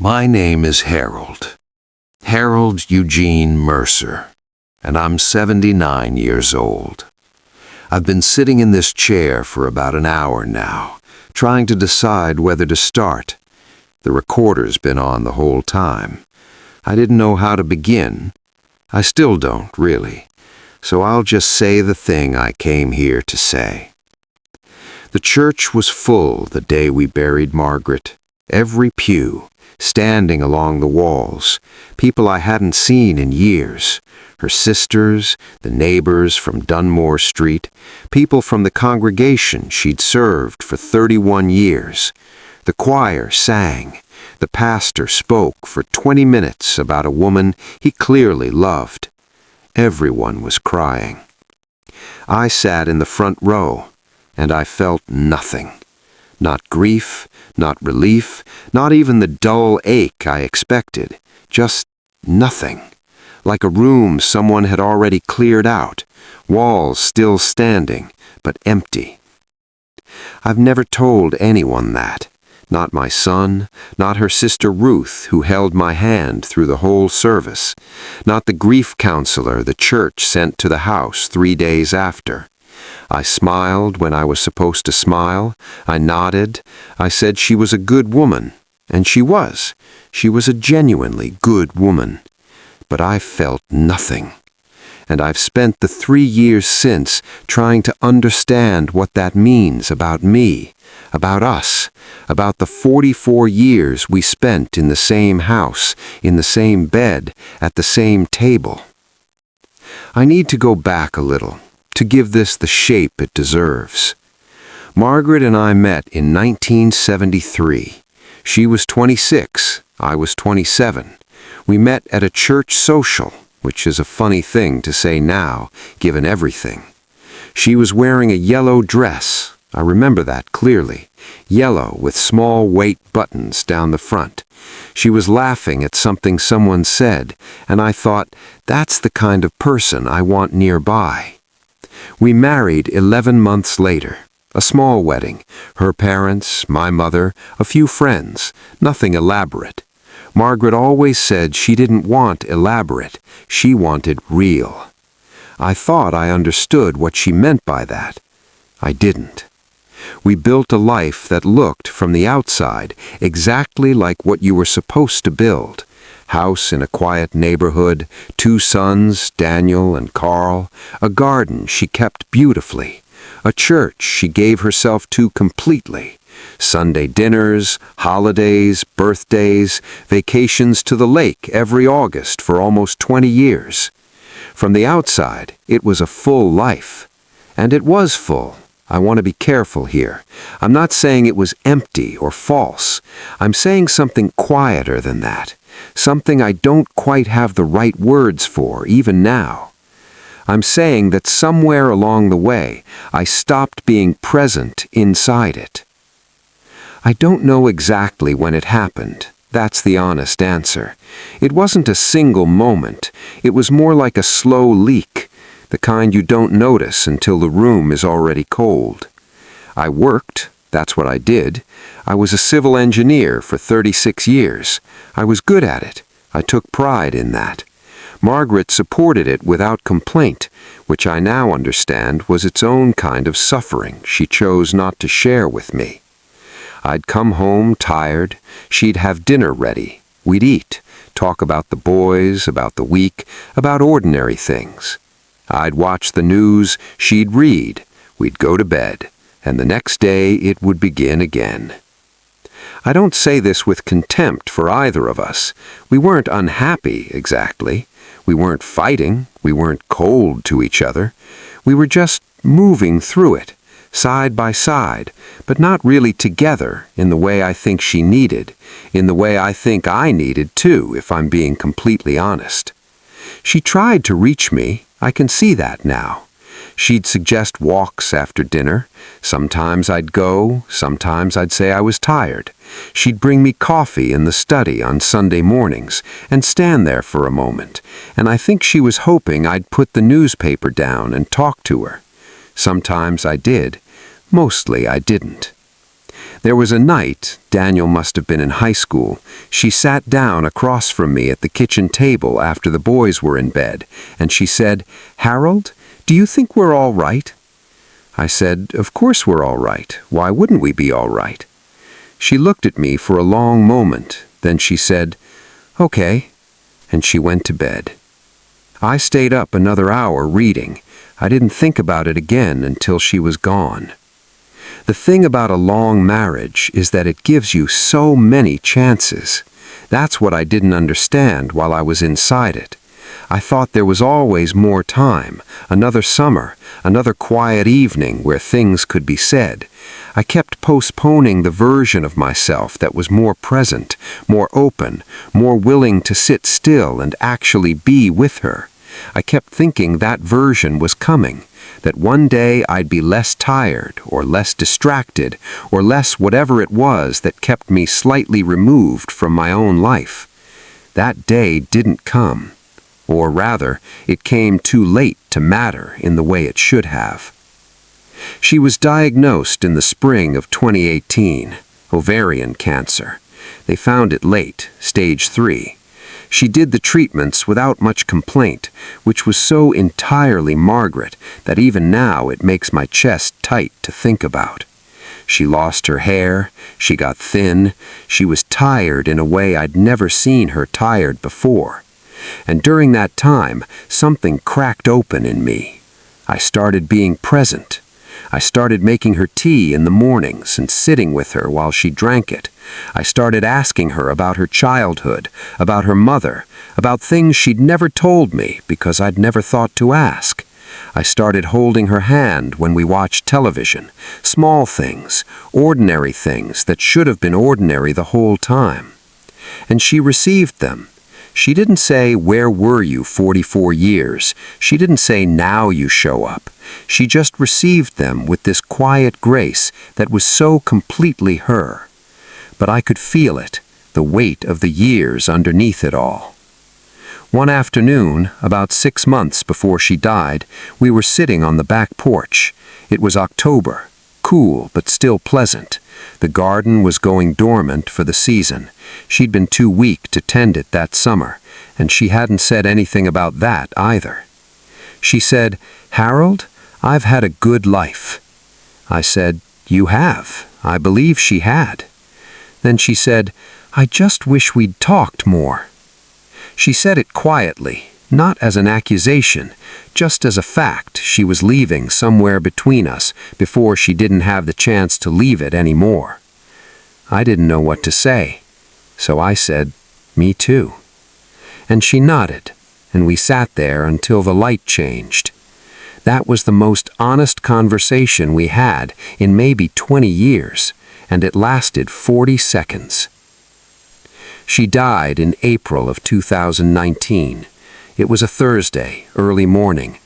My name is Harold Eugene Mercer, and I'm 79 years old. I've been sitting in this chair for about an hour now, trying to decide whether to start. The recorder's been on the whole time. I didn't know how to begin. I still don't, really. So I'll just say the thing I came here to say. The church was full the day we buried Margaret. Every pew, standing along the walls, people I hadn't seen in years. Her sisters, the neighbors from Dunmore Street, people from the congregation she'd served for 31 years. The choir sang. The pastor spoke for 20 minutes about a woman he clearly loved. Everyone was crying. I sat in the front row, and I felt nothing. Not grief, not relief, not even the dull ache I expected. Just nothing. Like a room someone had already cleared out, walls still standing, but empty. I've never told anyone that. Not my son, not her sister Ruth, who held my hand through the whole service, not the grief counselor the church sent to the house 3 days after. I smiled when I was supposed to smile. I nodded. I said she was a good woman, and she was. She was a genuinely good woman. But I felt nothing. And I've spent the 3 years since trying to understand what that means about me, about us, about the 44 years we spent in the same house, in the same bed, at the same table. I need to go back a little, to give this the shape it deserves. Margaret and I met in 1973. She was 26, I was 27. We met at a church social, which is a funny thing to say now, given everything. She was wearing a yellow dress. I remember that clearly. Yellow with small white buttons down the front. She was laughing at something someone said, and I thought, that's the kind of person I want nearby. We married 11 months later. A small wedding. Her parents, my mother, a few friends. Nothing elaborate. Margaret always said she didn't want elaborate. She wanted real. I thought I understood what she meant by that. I didn't. We built a life that looked, from the outside, exactly like what you were supposed to build. House in a quiet neighborhood, 2 sons, Daniel and Carl, a garden she kept beautifully, a church she gave herself to completely, Sunday dinners, holidays, birthdays, vacations to the lake every August for almost 20 years. From the outside, it was a full life. And it was full. I want to be careful here. I'm not saying it was empty or false. I'm saying something quieter than that. Something I don't quite have the right words for, even now. I'm saying that somewhere along the way, I stopped being present inside it. I don't know exactly when it happened. That's the honest answer. It wasn't a single moment. It was more like a slow leak, the kind you don't notice until the room is already cold. I worked. That's what I did. I was a civil engineer for 36 years. I was good at it. I took pride in that. Margaret supported it without complaint, which I now understand was its own kind of suffering she chose not to share with me. I'd come home tired. She'd have dinner ready. We'd eat, talk about the boys, about the week, about ordinary things. I'd watch the news, she'd read. We'd go to bed. And the next day it would begin again. I don't say this with contempt for either of us. We weren't unhappy, exactly. We weren't fighting. We weren't cold to each other. We were just moving through it, side by side, but not really together in the way I think she needed, in the way I think I needed too, if I'm being completely honest. She tried to reach me. I can see that now. She'd suggest walks after dinner. Sometimes I'd go, sometimes I'd say I was tired. She'd bring me coffee in the study on Sunday mornings and stand there for a moment, and I think she was hoping I'd put the newspaper down and talk to her. Sometimes I did. Mostly I didn't. There was a night, Daniel must have been in high school, she sat down across from me at the kitchen table after the boys were in bed, and she said, "Harold, do you think we're all right?" I said, "Of course we're all right. Why wouldn't we be all right?" She looked at me for a long moment, then she said, "Okay," and she went to bed. I stayed up another hour reading. I didn't think about it again until she was gone. The thing about a long marriage is that it gives you so many chances. That's what I didn't understand while I was inside it. I thought there was always more time, another summer, another quiet evening where things could be said. I kept postponing the version of myself that was more present, more open, more willing to sit still and actually be with her. I kept thinking that version was coming, that one day I'd be less tired or less distracted or less whatever it was that kept me slightly removed from my own life. That day didn't come. Or rather, it came too late to matter in the way it should have. She was diagnosed in the spring of 2018, ovarian cancer. They found it late, stage 3. She did the treatments without much complaint, which was so entirely Margaret that even now it makes my chest tight to think about. She lost her hair, she got thin, she was tired in a way I'd never seen her tired before. And during that time, something cracked open in me. I started being present. I started making her tea in the mornings and sitting with her while she drank it. I started asking her about her childhood, about her mother, about things she'd never told me because I'd never thought to ask. I started holding her hand when we watched television, small things, ordinary things that should have been ordinary the whole time. And she received them. She didn't say, "Where were you 44 years?" She didn't say, "Now you show up." She just received them with this quiet grace that was so completely her. But I could feel it, the weight of the years underneath it all. One afternoon, about 6 months before she died, we were sitting on the back porch. It was October, cool but still pleasant. The garden was going dormant for the season. She'd been too weak to tend it that summer, and she hadn't said anything about that either. She said, "Harold, I've had a good life." I said, "You have." I believe she had. Then she said, "I just wish we'd talked more." She said it quietly, not as an accusation, just as a fact she was leaving somewhere between us before she didn't have the chance to leave it anymore. I didn't know what to say, so I said, "Me too." And she nodded, and we sat there until the light changed. That was the most honest conversation we had in maybe 20 years, and it lasted 40 seconds. She died in April of 2019. It was a Thursday, early morning.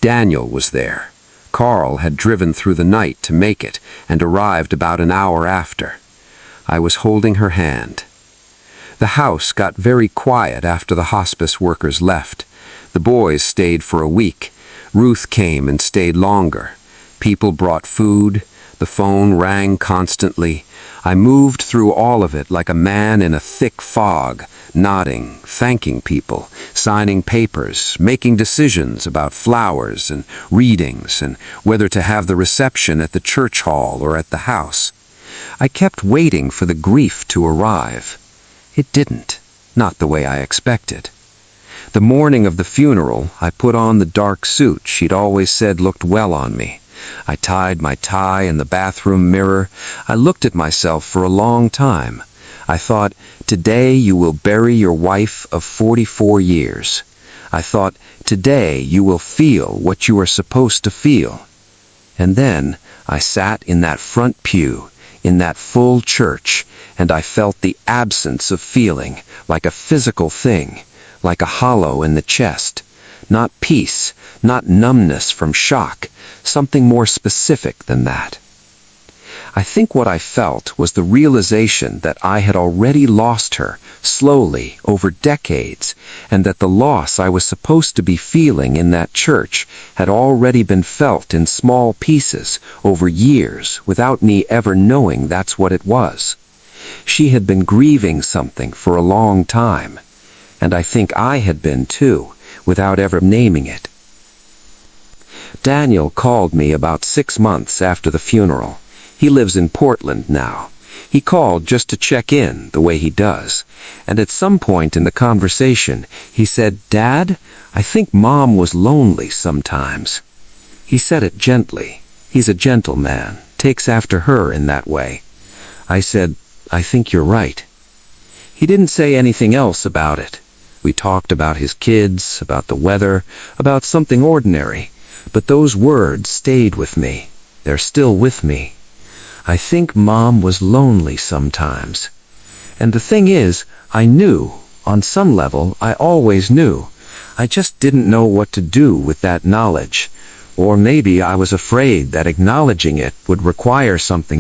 Daniel was there. Carl had driven through the night to make it and arrived about an hour after. I was holding her hand. The house got very quiet after the hospice workers left. The boys stayed for a week. Ruth came and stayed longer. People brought food. The phone rang constantly. I moved through all of it like a man in a thick fog, nodding, thanking people, signing papers, making decisions about flowers and readings and whether to have the reception at the church hall or at the house. I kept waiting for the grief to arrive. It didn't, not the way I expected. The morning of the funeral, I put on the dark suit she'd always said looked well on me. I tied my tie in the bathroom mirror. I looked at myself for a long time. I thought, today you will bury your wife of 44 years. I thought, today you will feel what you are supposed to feel. And then I sat in that front pew, in that full church, and I felt the absence of feeling, like a physical thing, like a hollow in the chest. Not peace, not numbness from shock, something more specific than that. I think what I felt was the realization that I had already lost her, slowly, over decades, and that the loss I was supposed to be feeling in that church had already been felt in small pieces over years without me ever knowing that's what it was. She had been grieving something for a long time, and I think I had been too, without ever naming it. Daniel called me about 6 months after the funeral. He lives in Portland now. He called just to check in the way he does, and at some point in the conversation, he said, "Dad, I think Mom was lonely sometimes." He said it gently. He's a gentle man, takes after her in that way. I said, "I think you're right." He didn't say anything else about it. We talked about his kids, about the weather, about something ordinary, but those words stayed with me. They're still with me. I think Mom was lonely sometimes. And the thing is, I knew, on some level, I always knew. I just didn't know what to do with that knowledge. Or maybe I was afraid that acknowledging it would require something